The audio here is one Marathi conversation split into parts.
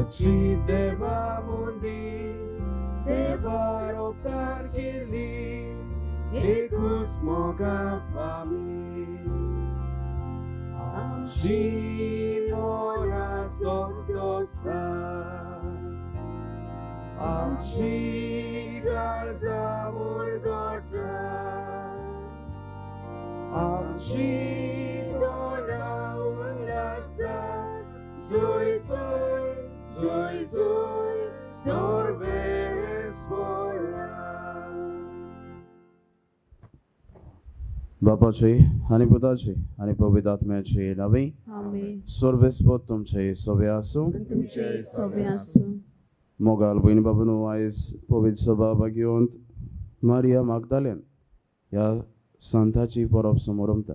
Ci devamundi, devaro perchili, ecus moga fami. Ci mona sottosta, ci garza murdota, ci dona ulasta, zoi sorbes pora. बापाचे आणि पुताचे आणि पवित्र आत्म्याचे नावे आमेन. सोर्बेस्पोत तुमचे सोबे आसूं. तुमचे सोबे आसूं. मोगाल बहिणी बाबूनो आयज पवित्र सभा घेवन मारिया मागदालेन ह्या संताची परब समारंभता.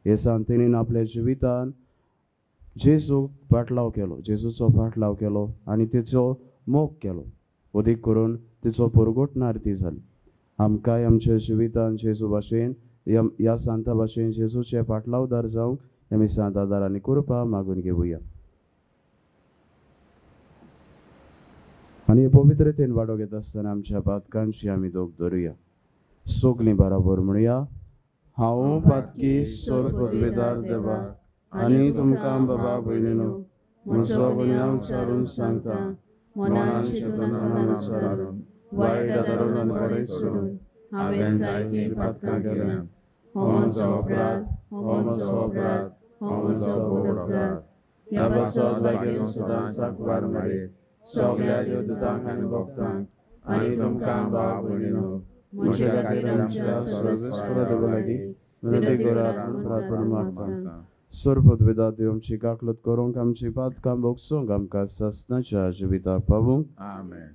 हे संतीन आपल्या जिवितान जेजूक पाटलाव केलो, जेजूचो पाटलाव केलो आनी तिचो मोग केलो. अदीक करून तिचो परगोटण आरती जाली. आमकांय आमच्या जिवितान जेजू भाशेन ह्या सांता भाशेन जेजूचे पाटलावदार जावंक आमी सांतादारांनी कृपा मागून घेवया. आनी पवित्रतेन वाडो घेत आसतना आमच्या पातकांची आमी दोग धरुया. सगलीं बराबर म्हणुया. हांव पातकी सोर पदवेदार देवा आनी तुमकां बाबा भयणीनो म्हजो गुन्यांव विचारून सांगता. मनान चिंतनान विचारून वायट आदारून आनी बरें सोडून हांवें जायतीं पातकां केल्यां. हो म्हजो अपराध, हो म्हजो अपराध, हो म्हजो व्हड अपराध. ह्या पासत वागेन सदांच वार मारे सगळ्या देवदूतांक आनी भक्तांक आनी तुमकां बाबा भयणीनो म्हज्या खातीर आमच्या सर्वेस्परा देवा लागीं विनंती करात म्हूण प्रार्थना मागता. सर्वपदवेदार देव आमची काकलत करूंक आमची पातकां भोगसूंक आमकां सस्नाच्या जिविताक पावूंक. आमेन.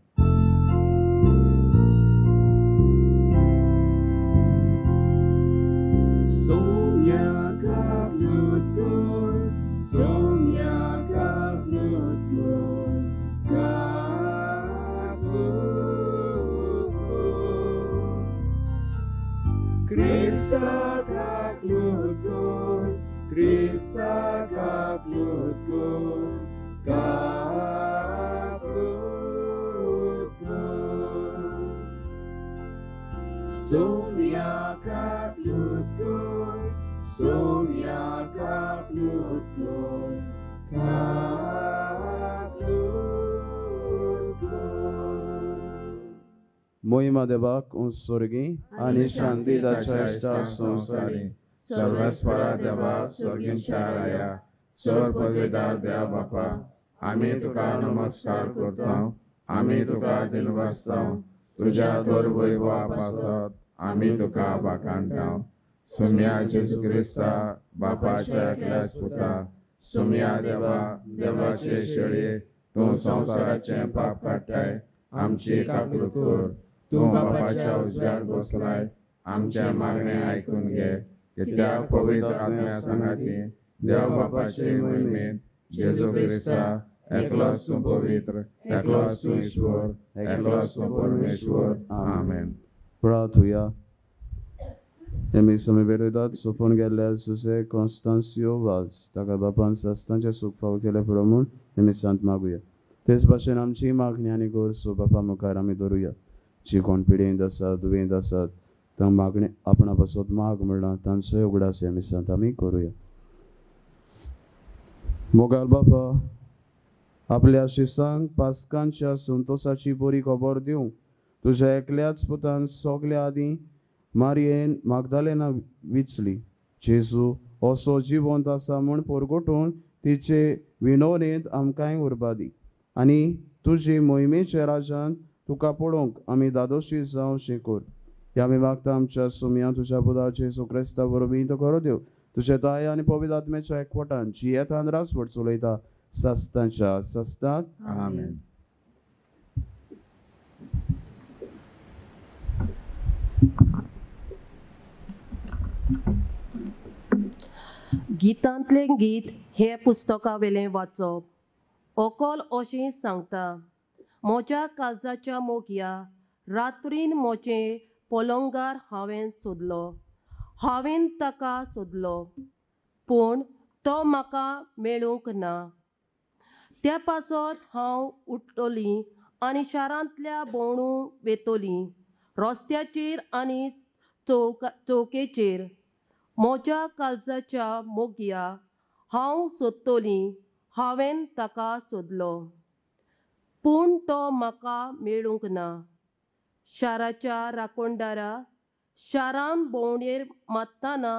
मोहिमा देवाक उत्सर्गी आनी शांती ताच्या इश्टा संवसारी सर्वेस्परा देवा स्वर्गींच्या राया सर पदवेदार देवा बापा आमी तुका नमस्कार करता. आमी तुका दिनवासता. तुज्या दोर वैभवा पासत आमी तुका बाकांता. सुम्या जेजू क्रिस्ता बापाच्या एकल्याच पुता सुम्या देवा देवाचे शेळये तूं संवसाराचे पाप काडटाय. आमची काकूट कर. तूं बापाच्या उजव्यार बसलाय. आमच्या मागणे आयकून घे. कित्याक पवित्र आत्म्या सांगाती देव बापाचे मोहिमेत जेजू क्रिस्ता एकलोच तूं पवित्र, एकलोच तूं ईश्वर, एकलोच तूं परमेश्वर. आमेन. प्रार्थुया. आमी समेवेदात सोपून गेल्ल्या सुसे कॉन्स्टान्सियो वाज ताका बापान सस्तांचे सुख फाव केले प्रमाण आमी सांत मागुया. तेच भाशेन आमची मागणी आनी गोरसो बापा मुखार आमी धरुया. जी कोण पिडेंत आसात, दुयेंत आसात, तांकां मागणी आपणा पासत माग म्हणला तांचोय उगडास आमी सांत आमी करुया. मोगाल बापा आपल्या शिसांक पास्कांच्या संतोषाची बरी खबर दिवंक तुज्या एकल्याच पुतान सगल्या आदीं मारयेन मागदालेना विचली. जेजू असो जिवंत आसा म्हूण परगटून तिचे विणवणेंत आमकांय उर्बा दी आनी तुजी मोहिमेच्या राजान तुका पळोवंक आमी दादोशी जावं शिकोर. ह्या आमी मागता आमच्या सुम्या तुज्या पुताचे जेजू क्रिस्ता वरवीं तो करो देव तुजे दया आनी पवित्र आत्म्याच्या एकवटान जी येतान रासवट चलयता सस्तांच्या सस्तांत. आमेन. गीतांतले गीत हे पुस्तका वेलें वाचप. अकोल अशें सांगता. म्हज्या काळजाच्या मोगया रात्रीन म्हजें पलंगार हांवें सोदलो. हांवें ताका सोदलो पूण तो म्हाका मेळूंक ना. त्या पासत हांव उठतलीं आनी शारांतल्या भोंवडूंक वेतलीं, रस्त्याचेर आनी चौकेचेर म्हज्या काळजाच्या मोगया हांव सोदतलीं, हांवें ताका सोदलो, पूण तो म्हाका मेळूंक ना. शाराच्या राखणदारा शारान भोंवडेर मारतना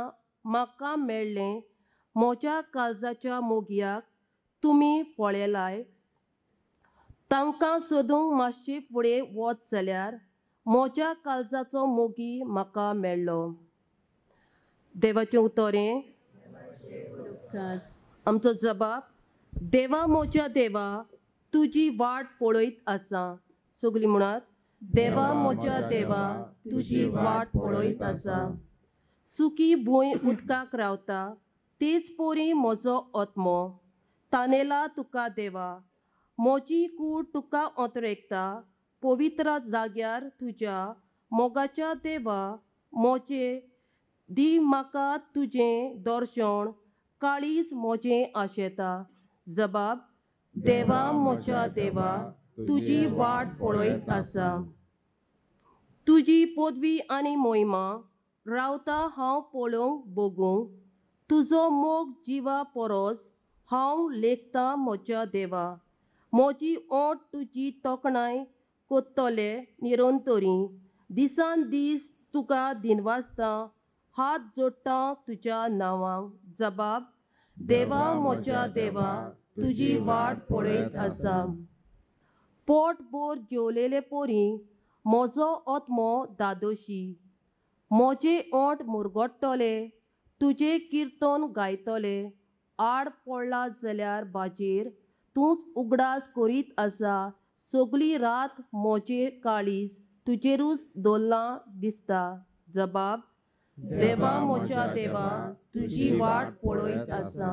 म्हाका मेळ्ळें, म्हज्या काळजाच्या मोगयाक तुमी पळयलाय. तांकां सोदूंक मातशें फुडें वच जाल्यार म्हज्या काळजाचो मोगी म्हाका मेळ्ळो. देवाचें उतोरें. आमचो जबाब. देवा म्हज्या देवा, तुजी वाट पळयत आसा. सगळीं म्हणात, देवा म्हज्या देवा, तुजी वाट पळयत आसा. सुकी भूंय उदकाक रावता, तेच पोरी म्हजो आत्मो तानेला तुका देवा. म्हजी कूड तुका ओंतरेकता, पवित्र जाग्यार तुज्या मोगाच्या देवा. म्हजें दी म्हाका तुजें दर्शन, काळीज म्हजें आशेता. जबाब. देवा म्हज्या देवा, तुजी वाट पळयत आसा. तुजी पदवी आनी मोहिमा रावता हांव पळोवंक बगूंक. तुजो मोग जिवा परस हांव लेखता म्हज्या देवा. म्हजी ओंठ तुजी तोखणाय कोत्तले निरंतरी. दिसान दीस तुका दिनवासता, हात जोडटा तुज्या नांवांक. जबाब. देवा म्हज्या देवा, तुजी वाट पळयत आसा. पोटभर जेवलेले पोरी म्हजो आत्मो दादोशी. म्हजे ओंठ मुरगडटले, तुजें किर्तन गायतले. आड पडला जाल्यार बाजेर तूंच उगडास करीत आसा. सगळी रात म्हजें काळीज तुजेरूच दवरलां दिसता. जबाब. देवा म्हज्या देवा, तुजी वाट पळयत आसा.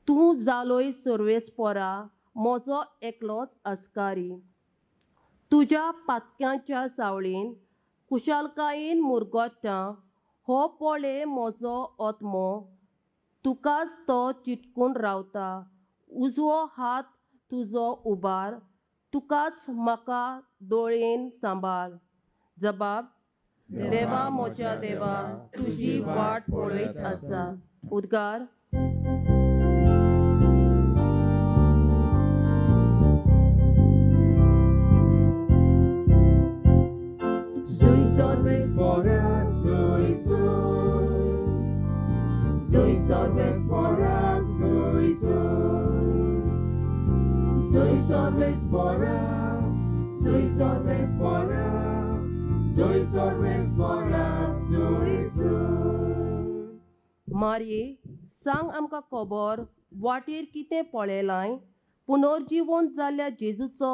तूं जालोय सर्वेस्परा, म्हजो एकलोच आस्कारी. तुज्या पातक्यांच्या सावळेन कुशालकायेन मुरगडटा. हो पळय म्हजो आत्मो, तुकाच तो चिटकून रावता. उजवो हात तुजो उबार, तुकाच म्हाका दोळेन सांबाळ. जबाब. देवा म्हज्या देवा, तुजी वाट पळयत आसा. उद्गार. Zui sorbes porak, zui zui. Zui sorbes porak, zui zui. Zui sorbes porak, zui sorbes porak. Zui sorbes porak, zui zui. मारये, सांग आमकां खबर, वाटेर कितें पळयलाय. पुनर्जीवन जाल्ल्या जेजूचो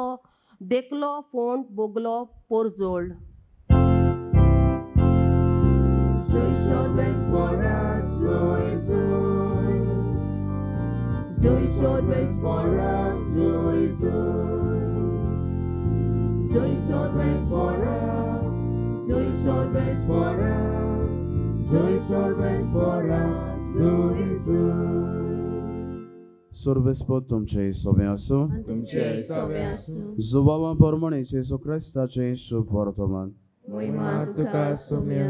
देखलो फोंड बोगलो पोरजोळ. Zui sorbes porak, zui zui. Zui sorbes porak, zui zui. Zui sorbes porak, zui sorbes porak. Zui sorbes porak, zui zui. Sorvespod तुमचे सोबे आसूं. तुमचे सोबे आसूं. जुबावा प्रमाणे जेजू क्रिस्ताचें शुभ वर्तमान. मोहिमा तुका सोम्या.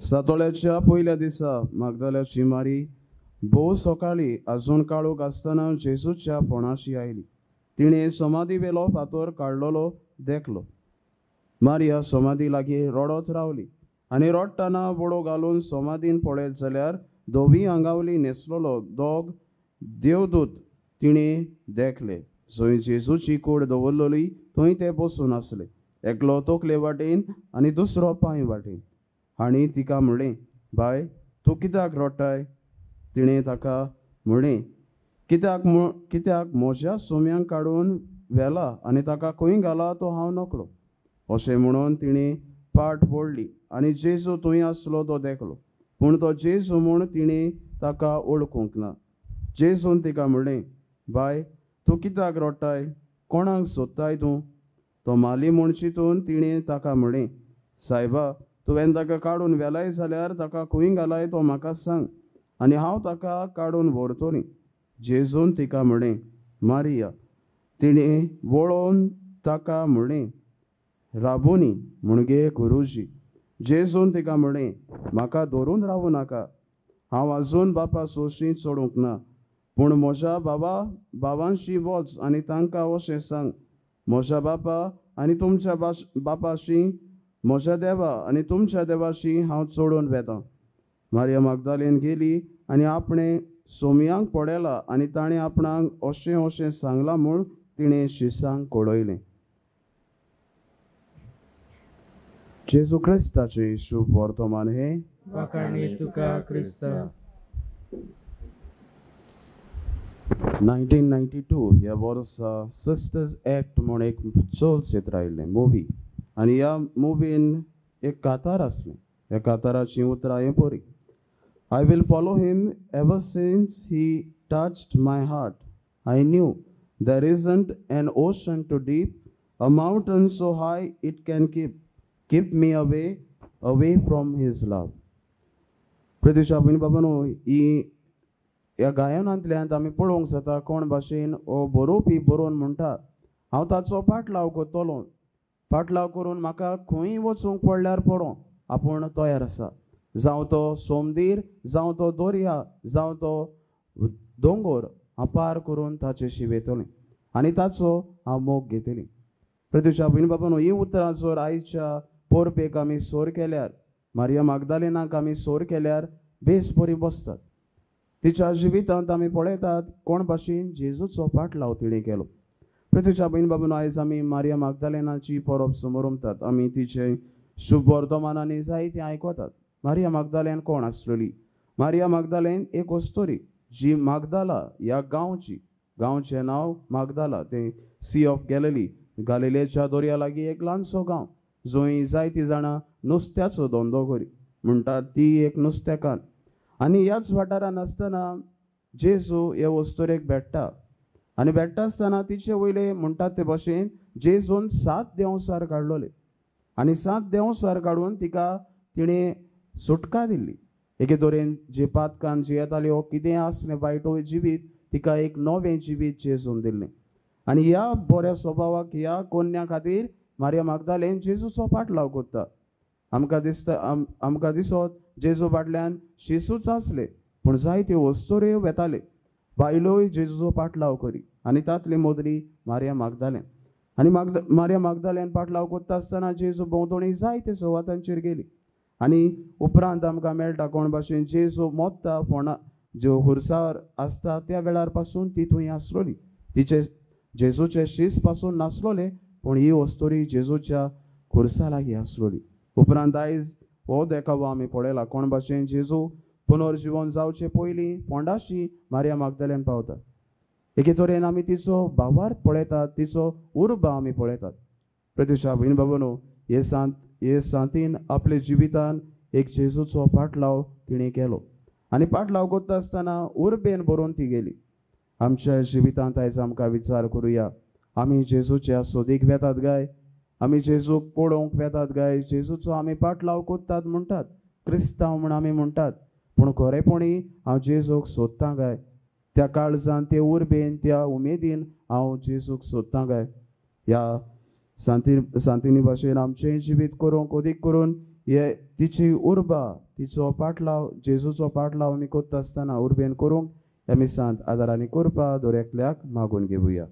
सातोळ्याच्या पयल्या दिसा मागदल्याची मारी भोव सकाळी आजून काळोख आसतना जेजूच्या पोणाशी आयली. तिणें समाधी वेलो फातर काडलोलो देखलो. मारिया समाधी लागीं रडत रावली आनी रडटना बडो घालून समाधीन पळयत जाल्यार दोवी आंगावली न्हेसलोलो दोग देवदूत तिणें देखले. जंय जेजूची कूड दवरलेली थंय ते बसून आसले, एकलो तकले वाटेन आनी दुसरो पांय वाटेन. हांणी तिका म्हणलें, बाय, तूं कित्याक रडटाय? तिणें ताका म्हणलें, कित्याक म्हज्या सोम्यांक काडून व्हेला आनी ताका खंय घाला तो हांव नकळो. अशें म्हणून तिणें पाट बोडली आनी जेजू थंय आसलो तो देखलो, पूण तो जेजू म्हूण तिणें ताका वळखूंक ना. जेजून तिका म्हणलें, बाय, तूं कित्याक रडटाय? कोणाक सोदताय तूं? तो माली म्हूण चिंतून तिणें ताका म्हणलें, सायबा, तुवें ताका काडून व्हेलाय जाल्यार ताका खंय घालाय तो म्हाका सांग आनी हांव ताका काडून व्हरतलीं. जेजून तिका म्हणलें, मारिया तिणे वळोवन ताका म्हणलें, राबोनी म्हणजे गुरुजी. जेजून तिका म्हणलें, म्हाका धरून रावूं नाका. हांव आजून बापा सोशी चडूंक ना, पूण म्हज्या भावांशी वच आनी तांकां अशें सांग, म्हज्या बापा आनी तुमच्या बापाशी, म्हज्या देवा आनी तुमच्या देवाशी हांव चडून वेतां. मारिया मागदालेन गेली आनी आपणे सोमयांक पळयला आनी ताणें आपणाक अशें अशें सांगलां म्हूण तिणें शिसांक कळयलें. जेजू क्रिस्ताचे शुभ वर्तमान हे. वाखाणली तुका क्रिस्ता. 1992 ह्या वर्सा सिस्टर्स एक्ट म्हूण एक चलचित्र आयिल्लें मुवी, आनी ह्या मुवीन एक कातार आसलें. ह्या काताराची उतरां हे परी: I will follow him ever since he touched my heart. I knew there isn't an ocean too deep, a mountain so high it can keep me away from his love. Pratyusha भयणी बाबांनो, ही ह्या गायनांतल्यान आमी पळोवंक जाता कोण भाशेन हो बरोवपी बरोवन म्हणटा, हांव ताचो पाटलाव करतलों, पाटलाव करून म्हाका खंय वचूंक पडल्यार पडो आपूण तयार आसा. जावं तो सोमदीर, जावं तो दर्या, जावं तो दोंगर, हांव पार करून ताचेशी वेतलें आनी ताचो हांव मोग घेतलें. प्रत्युशा भयणी बाबांनो, ही उतरां जर आयच्या पोरपेक आमी सोर केल्यार, मारिया मागदालेनाक आमी सोर केल्यार बेस बरी बसतात. तिच्या जिवितांत आमी पळयतात कोण भाशेन जेजूचो पाटलाव तिणें केलो. प्रत्युशा भयणी बाबांनो, आयज आमी मारिया मागदालेनाची परब समोरतात. आमी तिचे शुभ वर्तमानांनी जायते आयकतात. मारिया मागदालेन कोण आसलेली? मारिया मागदालेन एक वस्तोरी जी मागदाला ह्या गांवचें नांव मागदाला, तें सी ऑफ गॅलिली, गालिलेच्या दर्या लागीं एक ल्हानसो गांव, जंय जायतीं जाणां नुस्त्याचो धंदो करी म्हणटात. ती एक नुस्तेकान. आनी ह्याच वाठारान आसतना जेजू हे वस्तोरेक भेट्टा, आनी भेट्टा आसतना तिचे वयले म्हणटात ते भाशेन जेजून 7 देंवसार काडलोले, आनी 7 देंवसार काडून तिका तिणें सुटका दिल्ली. एके तरेन जे पातकान जी येताली हो कितें आसलें वायटूय जिवीत, तिका एक नवें जिवीत जेजून दिल्लें. आनी ह्या बऱ्या स्वभावाक, ह्या कोन्या खातीर मारिया मागदालेन जेजूचो पाटलाव करता. आमकां दिसत जेजू फाटल्यान शिसूच आसले, पूण जायत्यो वस्तोऱ्यो वेताले, बायलोय जेजूचो पाटलाव करी, आनी तांतली मदली मारिया मागदालेन. आनी मारिया मागदालेन पाटलाव करता आसतना जेजू भोंवतणी जायते सुवातांचेर गेली. आनी उपरांत आमकां मेळटा कोण भाशेन जेजू मोत्ता फोंडा ज्यो खुर्सार आसता त्या वेळार पासून ती थंय आसलोली. तिचे जेजूचे शीस पासून नासलोले, पूण ही वस्तोरी जेजूच्या खुर्सा लागीं आसलोली. उपरांत आयज हो देखावो आमी पळयला कोण भाशेन जेजू पुनर्जीवन जावचे पयलीं फोंडाशी मारिया मागदालेन पावता. एके तरेन आमी तिचो भावार्थ पळयतात, तिचो उर्ब आमी पळयतात. प्रत्युशा भयणी बाबांनो, हे सांतीन आपल्या जिवितान एक जेजूचो पाटलाव तिणें केलो, आनी पाटलाव करता आसतना उर्बेन बरोवन ती गेली. आमच्या जिवितांत आयज आमकां विचार करुया, आमी जेजूच्या सोदीक वेतात गाय, आमी जेजूक पळोवंक वेतात गाय, जेजूचो आमी पाटलाव करतात म्हणटात, क्रिस्तांव म्हूण आमी म्हणटात, पूण खरेपणी हांव जेजूक सोदतां गाय. त्या काळजान, त्या उर्बेन, त्या उमेदीन हांव जेजूक सोदतां गाय. ह्या सांतिनी भाशेन आमचें जिवीत करूंक अदीक करून हे तिची उर्बा, तिचो पाटलाव, जेजूचो पाटलाव आमी करता आसतना उर्बेन करूंक आमी सांत आदारांनी करपा दरेकल्याक मागून घेवया.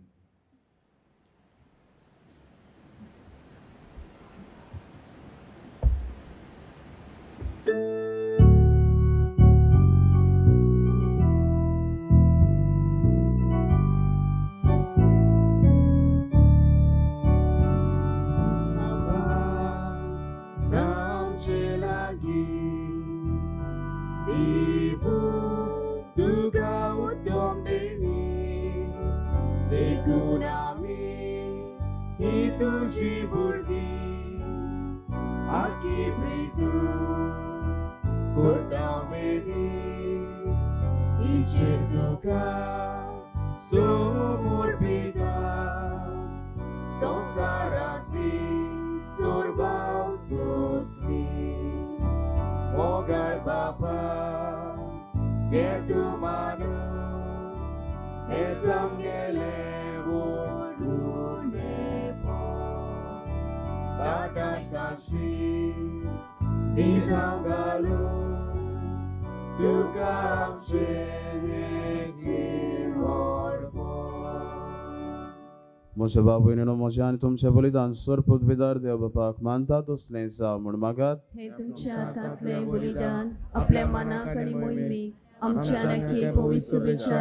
मोशे बाबून मोशे आणि तुमचे बलिदान स्वर पृथ्वीदार देव बापाक मानतात असलें सा म्हूण मागात. हे तुमच्या हातांतले बलिदान आपल्या मनाक आनी मोहिमेक आमच्या नक्की पवित्र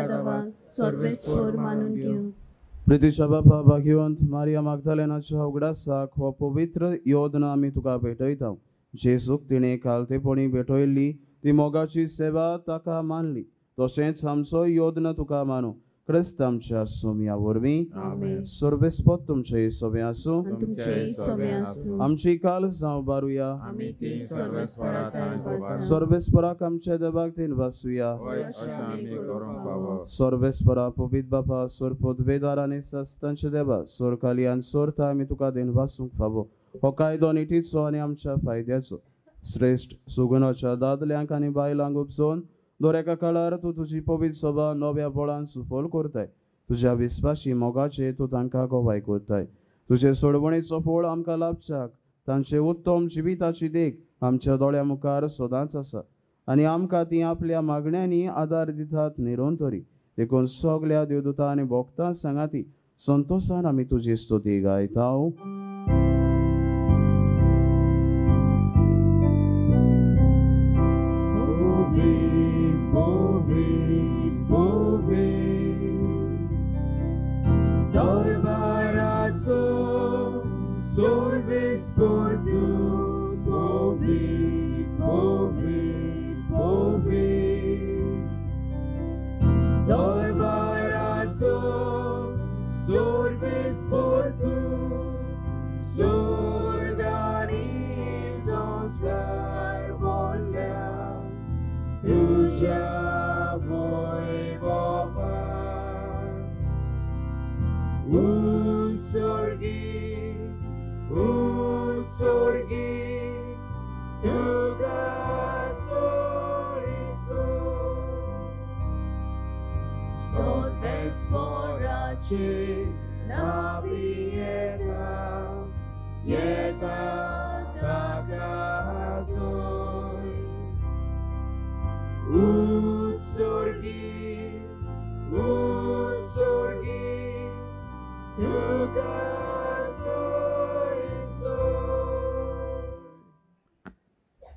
देवाक सर्वेस्वर मानून घेऊ. प्रितीच्या बापा भाग्यवंत मारिया मागदलेनाच्या उगडासाक हो पवित्र योजना आमी तुका भेटयता. जेसूक तिणे कालतेपणी भेटयल्ली ती मोगाची सेवा ताका मानली तशेंच आमचो योजना तुका मानू. क्रिस्त आमच्या सोम्या वरवीं सर्वेस्पद तुमचे सोबे आसूं. आमची काल जावं बारुया सर्वेस्पराक आमच्या देवाक दिन वासुया. सर्वेस्परा पवित्र बापा सोर पदवेदार आनी सस्तांचे देवा सोर खाली आनी सोरता आमी तुका दिन वासूंक फावो. हो कायदो निटीचो आनी आमच्या फायद्याचो श्रेष्ठ सुगुणाच्या दादल्यांक आनी बायलांक उपजोवन दर एका काळार तूं तुजी पवित्र सभा नव्या बळान सुफल करताय. तुज्या विस्वासी मोगाचे तूं तांकां गोवाय करताय. तुजे सोडवणेचो फळ आमकां लाभच्याक तांचे उत्तम जिविताची देख आमच्या दोळ्या मुखार सदांच आसा आनी आमकां ती आपल्या मागण्यांनी आदार दितात निरंतरी. देखून सगल्या देवदूतां आनी भक्तां सांगाती संतोशान आमी तुजी स्तुती गायता.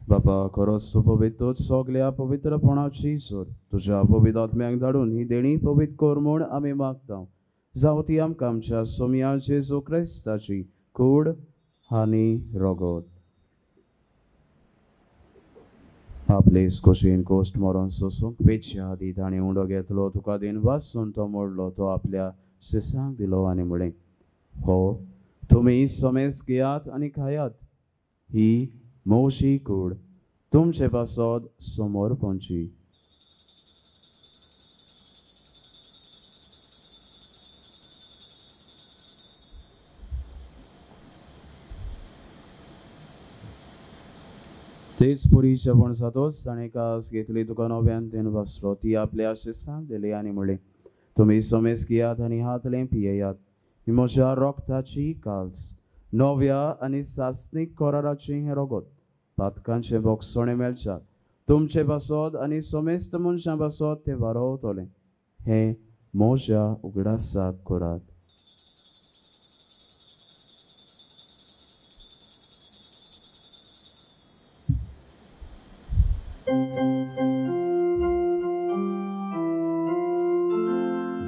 बापा खरोच तूं पवित्र सगल्या पवित्रपणाची सोर तुज्या पवित्र आत्म्याक धाडून ही देणी पवित्र कर म्हूण आमी मागता. जावं ती आमकां आमच्या सोम्या जेजू क्रिस्ताची कूड आनी रगत. आपले खोशेन कोश्ट मरोन सोसूंक वेच्या आदी ताणें उंडो घेतलो तुका दिन वासून तो मोडलो तो आपल्या शिसांक दिलो आनी म्हळें हो तुमी सोमेस घेयात आनी खायात. ही मोशी कूड तुमचे पासोद समोर पोंची. तेच पुरी जेवण जातोच ताणें कास घेतली तुका नव्यान तेन वाचलो ती आपल्या शिसांक दिली आनी म्हळें तुमी सोमेस घेयात आनी हातलें पियेयात. ही म्हज्या रोगताची काल्स नव्या आनी सासनीक कराराचें हें रगत पातकांचे भोगसणे मेळच्यात तुमचे पासोद आनी सोमेस्त मनशां पासोद ते वारोवतले. हें म्हज्या उगडासाक करात.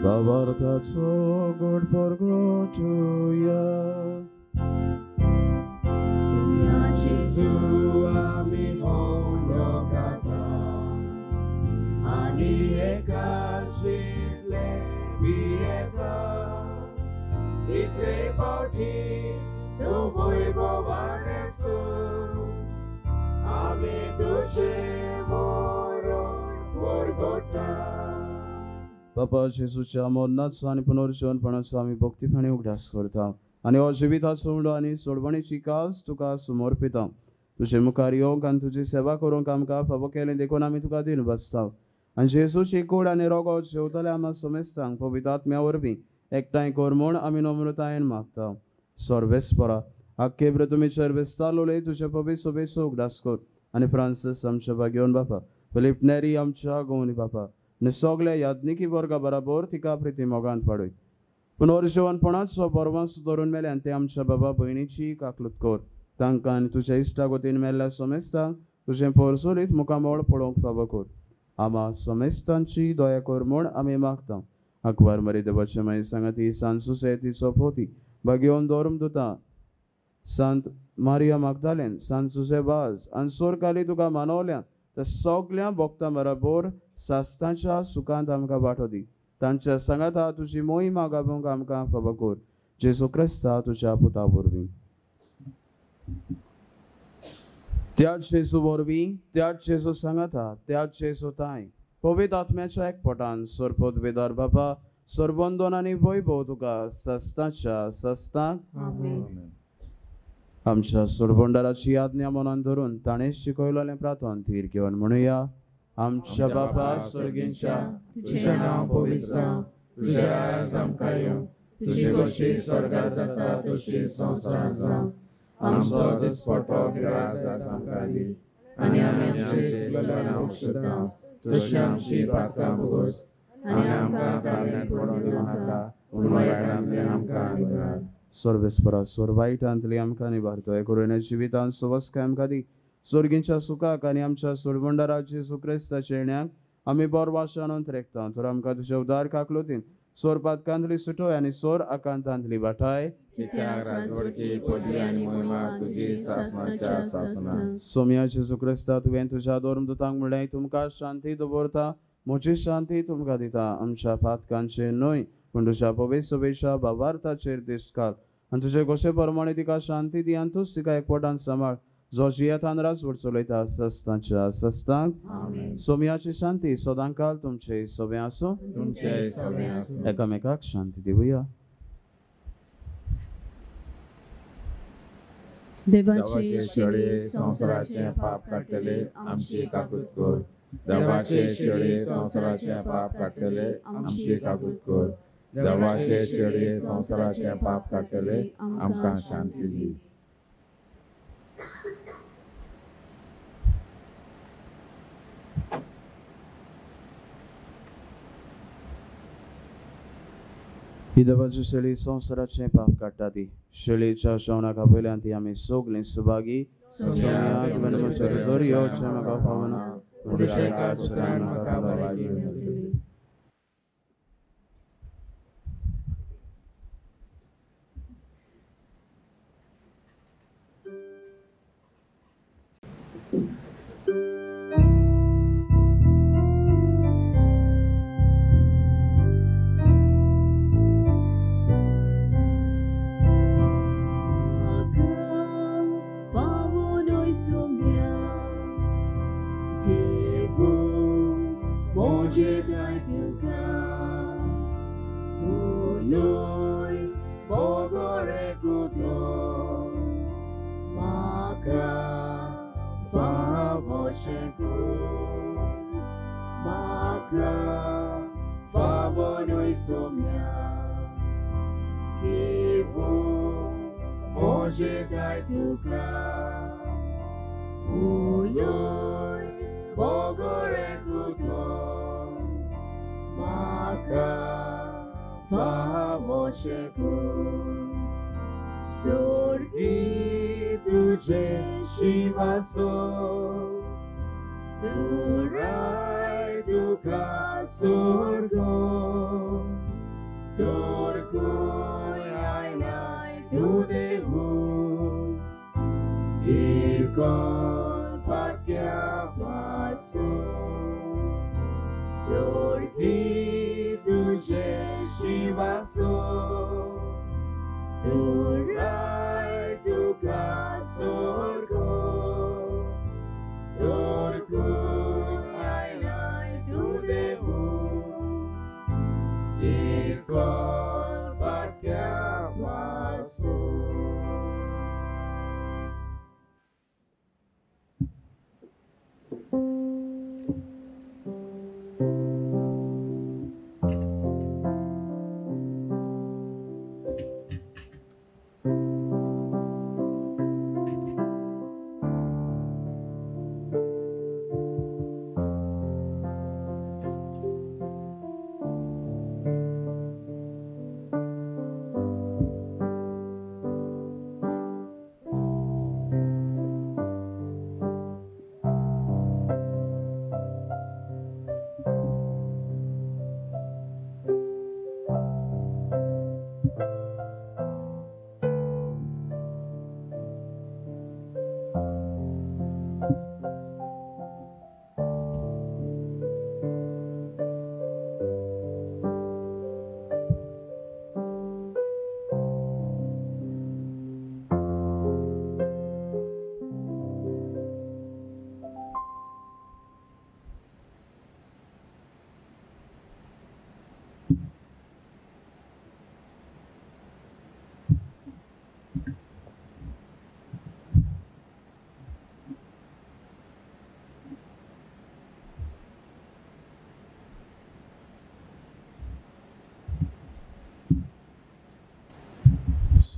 Bavartaco god porgotuja. Sumia Jezu ami honokata. Ani ekachitle bieta. Itle poti tu voivovanesu. Ami tuje moron porgota. बापा जेजूच्या मरणाचो आनी पुनर्जीवनपणाचो आमी भक्तीपणी उगडास करता आनी हो जिविताचो उंडो आनी सोडवणेची कास तुका समर्पिता. तुजे मुखार येवंक आनी तुजी सेवा करूंक आमकां फावो केलें देखून आमी तुका दिन बसता. आनी जेजूची कूड आनी रोगो जेवतले आम्हा समेस्तांक पवित्र आत्म्या वरवीं एकठांय कर म्हूण आमी नम्रतायेन मागता. सर्वेस्परा आख्खे तुमी चरबेस्ताल उलय तुजे पवित्र सभेचो उगडास कर आनी फ्रांसीस आमच्या बागेवन बापा, फिलिप नेरी आमच्या गोवनी बापा आनी सगल्या याज्ञिकी वर्गा बराबर तिका प्रिती मोगान पाडय. पुनर्जीवनपणाचो परवांस धरून मेल्यान ते आमच्या बाबा भयणीची काकलूत कर. तांकां आनी तुज्या इश्टागोतीन मेल्ल्या समेस्तांक तुजें परसुलीत मुखामोळ पळोवंक फावो कर. आम्हा समेस्तांची दया कर म्हूण आमी मागता. अकबर मरी देवाचे माई सांगाती सांसुसे तिचो पोती बागेवन दौरम दुता सांत मारिया मागदालेन सांसुसे बाज आनी सोरकाली तुका मानवल्या त्या सगल्या भक्तां बराबर सास्तांच्या सुखांत आमकां वांटो दी. तांच्या सांगाता तुजी मोहीम गावूंक आमकां फावो कर. जेजू क्रिस्ता तुज्या पुता वरवीं. त्याच जेजू वरवीं, त्याच जेजू सांगाता, त्याच जेजू ताय पवित्र आत्म्याच्या एकपटान सोरपद वेदार बाबा सोरबंदोन आनी वैभव तुका सस्तांच्या सस्तांक आमच्या सोडबंडाराची आज्ञा मनान धरून ताणें शिकयलेलें प्रार्थन थीर घेवन म्हणुया. आमच्या बापा स्वर्गींच्या तुझें नांव पवित्र जावं, तुजें राज आमकां येवं, तुजी कशी स्वर्गांत जाता तशी संवसारांत जावं. आमचो दिसपट्टो गिरास आज आमकां दी आनी आमी आमचे चुकलेल्यांक बक्षिता तशी आमची पातकां भोगोस आनी आमकां तारण्यांत पडूंक दिवं नाका पूण वायटांतल्यान आमकां निवार. सर्वेस्परा सोर वायटांतली आमकां निवारतोय करुणे जिवितांत सुवस्काय आमकां दी. स्वर्गींच्या सुखाक आनी आमच्या सोडबंडाराचे जेजू क्रिस्ताचे येण्याक आमी बरो वाशानोंत रेखता. तर आमकां तुज्या उदार काकलुतीन सोर पातकांतली सुटोय आनी सोर आकांतांतली वाटाय कित्याक राजवडकी पदी आनी महिमा तुजी सासणाच्या सासणां. सोम्या जेजू क्रिस्ता तुवें तुज्या धर्मदूतांक म्हणलें तुमकां शांती दवरता, म्हजी शांती तुमकां दिता. आमच्या पातकांचेर न्हय पूण तुज्या पवित्र सभेच्या भावार्थाचेर दिश्ट घाल आनी तुजे गोशे प्रमाणे तिका शांती दी आनी तूंच तिका एकवटान सांबाळ. जो जियेतान राजवट चलयता सस्तांच्या सस्तांक. सोम्याची शांती सदांकाल तुमचे सभे आसूं. एकामेकाक शांती दिवया. देवाचे शेळे संवसाराचे पाप काडटले आमची काकूत कर. देवाचे शेळे संवसाराचे पाप काडटले आमची काकूत कर. देवाचे शेळे संवसाराचे पाप काडटले आमकां शांती दी. ही देवाची शेळी संवसाराचे पाप काडटा ती. शेळीच्या श्रवणाका पयल्यान ती आमी सगलीं सुभागी. सोम्याक म्हजे दर्यो जे म्हाका फावना पुरुषाकार सुदान म्हाका बाबाजी. Sorgi tuje shivaso, tu rai tu ka sorgo, turkui ainai tu devu, irkon patya paso. Sorgi tuje shivaso, tu rai tu ka sorgo, turkui ainai tu devu, irkon patya paso.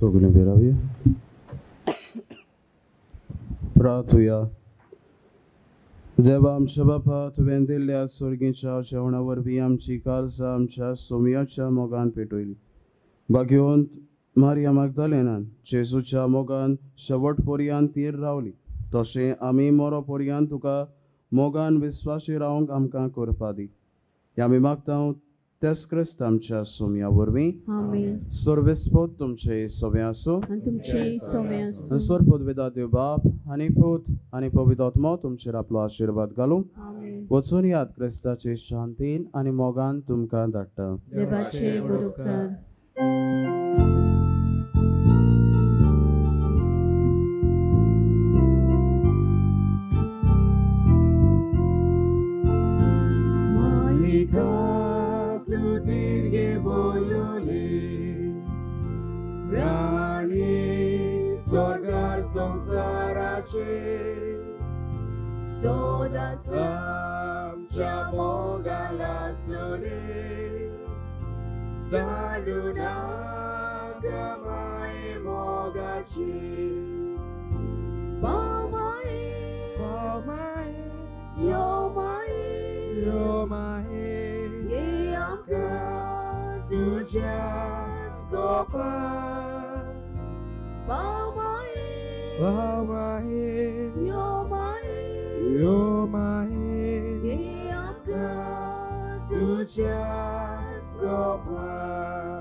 सगळें बेरावया प्रार्थुया देवा आमच्या बापा तुवें दिल्ल्या सुर्गीच्या जेवणा वरवीं आमची काळजां आमच्या सोमयाच्या मोगान पेटयली भाग्यवंत मारिया मागदलेनान जेजूच्या मोगान शेवट पर्यंत तीर रावली तशें आमी मरो पर्यंत तुका मोगान विस्वासी रावंक आमकां करपा दी आमी मागता तेच क्रिस्त आमच्या सोमया वरवीं आमेन. सर्वेस्पोत तुमचे सोबे आसूं आणि तुमचे सोमे असो. सर्वपदवेदा देव बाप आनी पूत आनी पवित्र आत्मा तुमचेर आपलो आशीर्वाद घालूं आमेन. वचून याद क्रिस्ताचे शांतीन आनी मोगान तुमकां धाडटा देवाचे बरोबर. Sorgar संसाराचे सोदाच आमच्या मोगाला असलोले सालुना गमाय मोगाची पामाय यो माये ये आमकां तुझ्याच Gopa Yo mahe, ye amka tujas gopa.